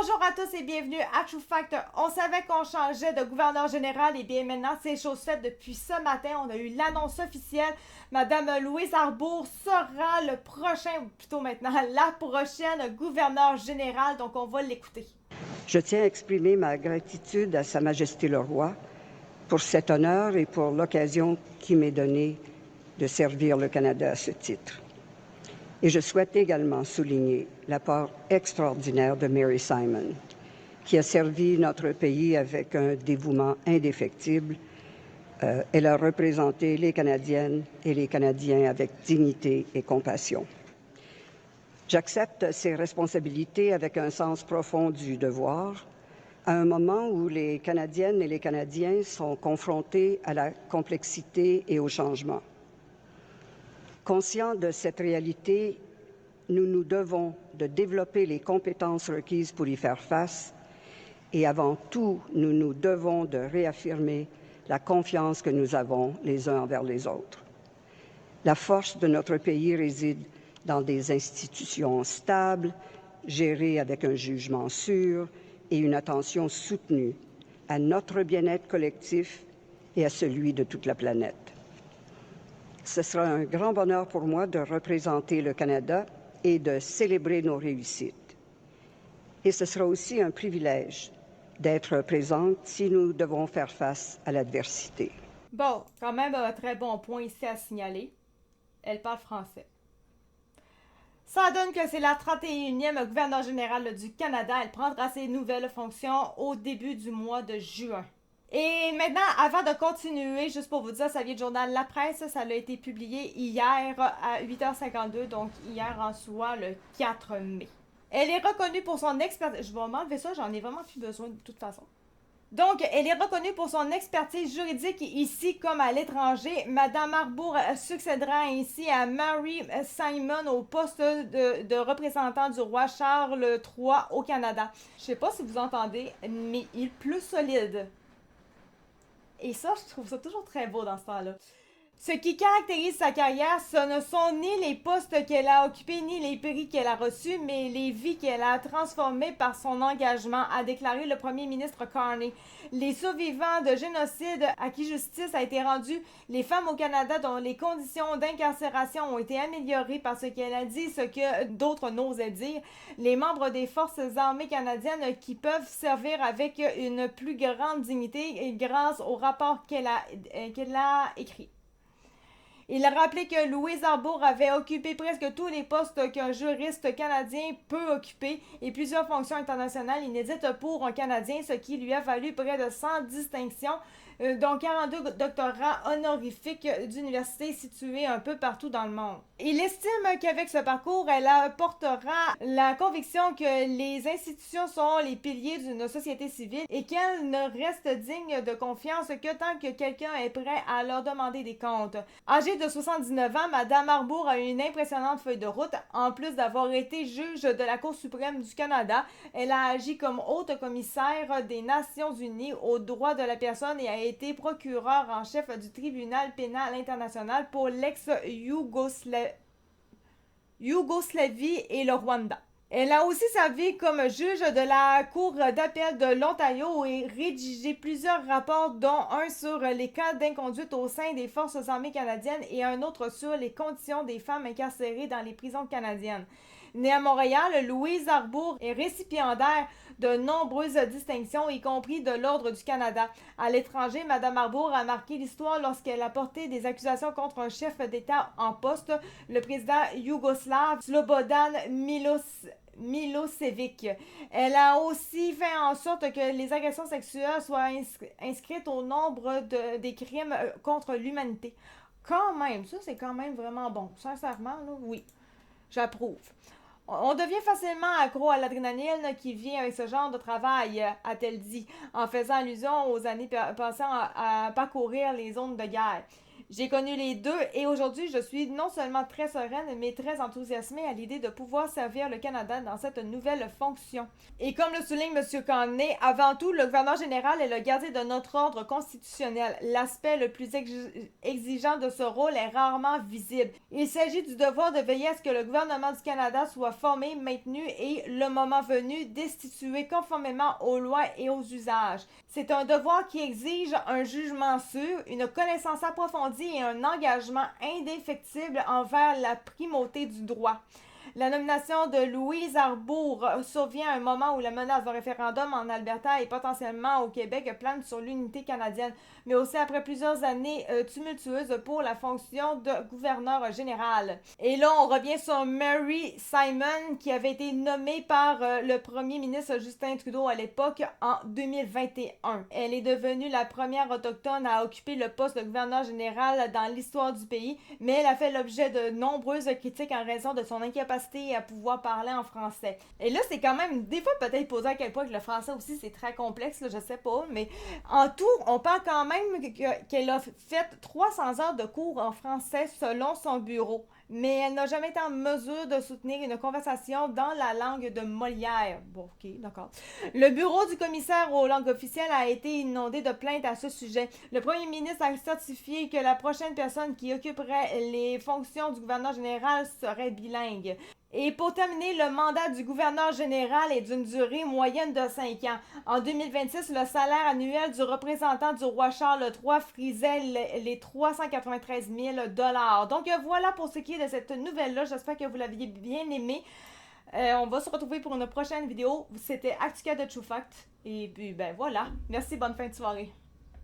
Bonjour à tous et bienvenue à True Fact. On savait qu'on changeait de gouverneur général et bien maintenant c'est chose faite depuis ce matin. On a eu l'annonce officielle. Madame Louise Arbour sera le prochain, ou plutôt maintenant la prochaine gouverneure générale. Donc on va l'écouter. Je tiens à exprimer ma gratitude à Sa Majesté le Roi pour cet honneur et pour l'occasion qui m'est donnée de servir le Canada à ce titre. Et je souhaite également souligner l'apport extraordinaire de Mary Simon, qui a servi notre pays avec un dévouement indéfectible. Elle a représenté les Canadiennes et les Canadiens avec dignité et compassion. J'accepte ces responsabilités avec un sens profond du devoir, à un moment où les Canadiennes et les Canadiens sont confrontés à la complexité et au changement. Conscients de cette réalité, nous nous devons de développer les compétences requises pour y faire face et avant tout, nous nous devons de réaffirmer la confiance que nous avons les uns envers les autres. La force de notre pays réside dans des institutions stables, gérées avec un jugement sûr et une attention soutenue à notre bien-être collectif et à celui de toute la planète. Ce sera un grand bonheur pour moi de représenter le Canada et de célébrer nos réussites. Et ce sera aussi un privilège d'être présente si nous devons faire face à l'adversité. Bon, quand même un très bon point ici à signaler. Elle parle français. Ça donne que c'est la 31e gouverneure générale du Canada. Elle prendra ses nouvelles fonctions au début du mois de juin. Et maintenant, avant de continuer, juste pour vous dire, ça vient du journal La Presse, ça a été publié hier à 8h52, donc hier en soi, le 4 mai. Elle est reconnue pour son expertise... Je vais m'enlever ça, j'en ai vraiment plus besoin de toute façon. Donc, elle est reconnue pour son expertise juridique ici comme à l'étranger. Madame Arbour succédera ainsi à Mary Simon au poste de représentant du roi Charles III au Canada. Je sais pas si vous entendez, mais il est plus solide. Et ça, je trouve ça toujours très beau dans ce temps-là. Ce qui caractérise sa carrière, ce ne sont ni les postes qu'elle a occupés, ni les prix qu'elle a reçus, mais les vies qu'elle a transformées par son engagement, a déclaré le premier ministre Carney. Les survivants de génocide à qui justice a été rendue, les femmes au Canada dont les conditions d'incarcération ont été améliorées par ce qu'elle a dit, ce que d'autres n'osaient dire, les membres des forces armées canadiennes qui peuvent servir avec une plus grande dignité grâce au rapport qu'elle a écrit. Il a rappelé que Louise Arbour avait occupé presque tous les postes qu'un juriste canadien peut occuper et plusieurs fonctions internationales inédites pour un Canadien, ce qui lui a valu près de 100 distinctions, dont 42 doctorats honorifiques d'universités situées un peu partout dans le monde. Il estime qu'avec ce parcours, elle apportera la conviction que les institutions sont les piliers d'une société civile et qu'elle ne reste digne de confiance que tant que quelqu'un est prêt à leur demander des comptes. Âgée de 79 ans, Madame Arbour a une impressionnante feuille de route. En plus d'avoir été juge de la Cour suprême du Canada, elle a agi comme haute commissaire des Nations unies aux droits de la personne et a été procureur en chef du tribunal pénal international pour l'ex-Yougoslavie et le Rwanda. Elle a aussi servi comme juge de la Cour d'appel de l'Ontario et rédigé plusieurs rapports, dont un sur les cas d'inconduite au sein des forces armées canadiennes et un autre sur les conditions des femmes incarcérées dans les prisons canadiennes. Née à Montréal, Louise Arbour est récipiendaire de nombreuses distinctions, y compris de l'Ordre du Canada. À l'étranger, Madame Arbour a marqué l'histoire lorsqu'elle a porté des accusations contre un chef d'État en poste, le président yougoslave Slobodan Milosevic. Elle a aussi fait en sorte que les agressions sexuelles soient inscrites au nombre des crimes contre l'humanité. Quand même, ça c'est quand même vraiment bon. Sincèrement, là, oui, j'approuve. On devient facilement accro à l'adrénaline qui vient avec ce genre de travail, a-t-elle dit, en faisant allusion aux années passées à parcourir les zones de guerre. J'ai connu les deux et aujourd'hui, je suis non seulement très sereine, mais très enthousiasmée à l'idée de pouvoir servir le Canada dans cette nouvelle fonction. Et comme le souligne M. Kenney, avant tout, le gouverneur général est le gardien de notre ordre constitutionnel. L'aspect le plus exigeant de ce rôle est rarement visible. Il s'agit du devoir de veiller à ce que le gouvernement du Canada soit formé, maintenu et, le moment venu, destitué conformément aux lois et aux usages. C'est un devoir qui exige un jugement sûr, une connaissance approfondie et un engagement indéfectible envers la primauté du droit. La nomination de Louise Arbour survient à un moment où la menace de référendum en Alberta et potentiellement au Québec plane sur l'unité canadienne, mais aussi après plusieurs années tumultueuses pour la fonction de gouverneur général. Et là, on revient sur Mary Simon, qui avait été nommée par le premier ministre Justin Trudeau à l'époque en 2021. Elle est devenue la première autochtone à occuper le poste de gouverneur général dans l'histoire du pays, mais elle a fait l'objet de nombreuses critiques en raison de son incapacité à pouvoir parler en français. Et là, c'est quand même, des fois peut-être posé à quel point que le français aussi c'est très complexe, là, je sais pas, mais en tout, on parle quand même qu'elle a fait 300 heures de cours en français selon son bureau. Mais elle n'a jamais été en mesure de soutenir une conversation dans la langue de Molière. Bon, ok, d'accord. Le bureau du commissaire aux langues officielles a été inondé de plaintes à ce sujet. Le premier ministre a certifié que la prochaine personne qui occuperait les fonctions du gouverneur général serait bilingue. Et pour terminer, le mandat du gouverneur général est d'une durée moyenne de 5 ans. En 2026, le salaire annuel du représentant du roi Charles III frisait les 393 000 $. Donc voilà pour ce qui est de cette nouvelle-là. J'espère que vous l'aviez bien aimée. On va se retrouver pour une prochaine vidéo. C'était Actica de True Fact. Et puis, ben voilà. Merci, bonne fin de soirée.